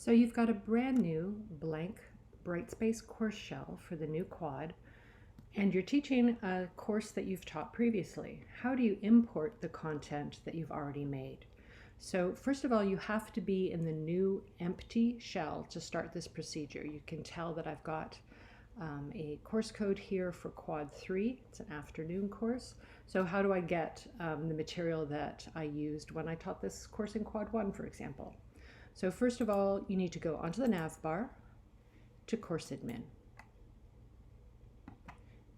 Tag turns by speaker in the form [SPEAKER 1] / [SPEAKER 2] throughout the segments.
[SPEAKER 1] So you've got a brand new blank Brightspace course shell for the new quad, and you're teaching a course that you've taught previously. How do you import the content that you've already made? So first of all, you have to be in the new empty shell to start this procedure. You can tell that I've got a course code here for quad 3. It's an afternoon course. So how do I get the material that I used when I taught this course in quad 1, for example? So first of all, you need to go onto the Navbar to course admin.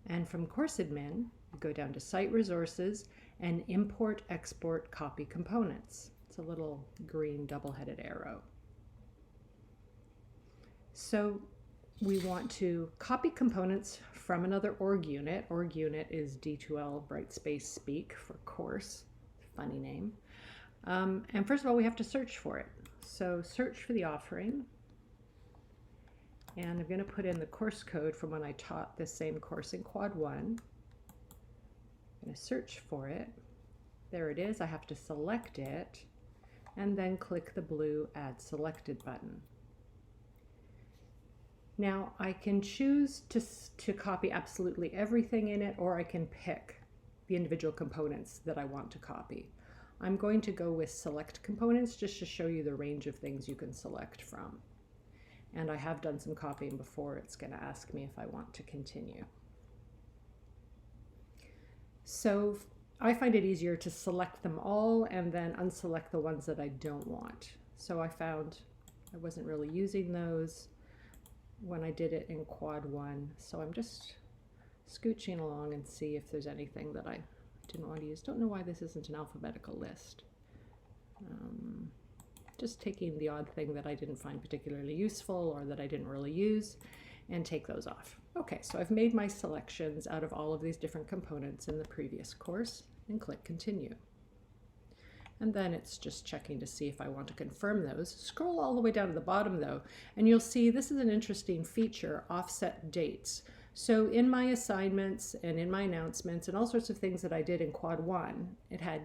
[SPEAKER 1] And from course admin, you go down to site resources and import, export, copy components. It's a little green double-headed arrow. So we want to copy components from another org unit. Org unit is D2L Brightspace speak for course, funny name. And first of all, we have to search for it. So search for the offering. And I'm going to put in the course code from when I taught this same course in quad 1. I'm going to search for it. There it is. I have to select it and then click the blue Add Selected button. Now I can choose to copy absolutely everything in it, or I can pick the individual components that I want to copy. I'm going to go with select components just to show you the range of things you can select from. And I have done some copying before. It's going to ask me if I want to continue. So I find it easier to select them all and then unselect the ones that I don't want. So I found I wasn't really using those when I did it in quad 1. So I'm just scooching along and see if there's anything that I didn't want to use. Don't know why this isn't an alphabetical list. Just taking the odd thing that I didn't find particularly useful or that I didn't really use and take those off. Okay, so I've made my selections out of all of these different components in the previous course and click continue. And then it's just checking to see if I want to confirm those. Scroll all the way down to the bottom though, and you'll see this is an interesting feature, offset dates. So in my assignments and in my announcements and all sorts of things that I did in quad 1, it had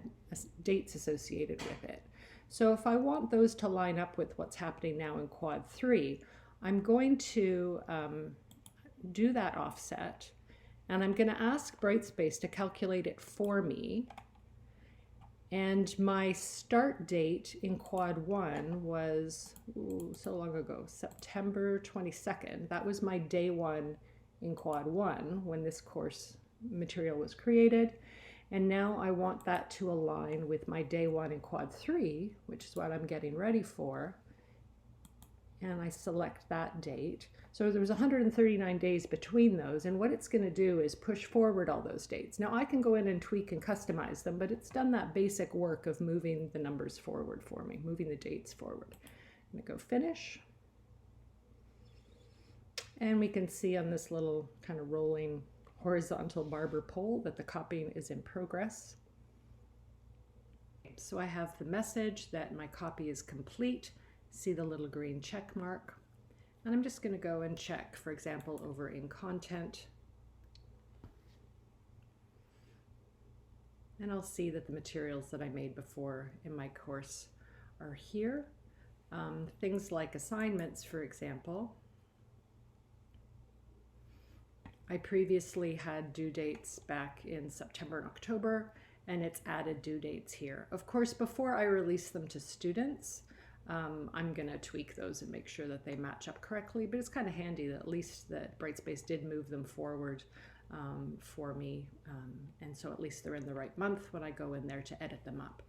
[SPEAKER 1] dates associated with it. So if I want those to line up with what's happening now in quad 3, I'm going to do that offset, and I'm going to ask Brightspace to calculate it for me. And my start date in quad 1 was so long ago, September 22nd. That was my day 1 in quad 1 when this course material was created. And now I want that to align with my day 1 in quad 3, which is what I'm getting ready for. And I select that date. So there was 139 days between those, and what it's going to do is push forward all those dates. Now I can go in and tweak and customize them, but it's done that basic work of moving the numbers forward for me, moving the dates forward. I'm going to go finish. And we can see on this little kind of rolling horizontal barber pole that the copying is in progress. So I have the message that my copy is complete. See the little green check mark. And I'm just going to go and check, for example, over in content. And I'll see that the materials that I made before in my course are here. Things like assignments, for example. I previously had due dates back in September and October, and it's added due dates here. Of course, before I release them to students, I'm going to tweak those and make sure that they match up correctly, but it's kind of handy that at least that Brightspace did move them forward for me, and so at least they're in the right month when I go in there to edit them up.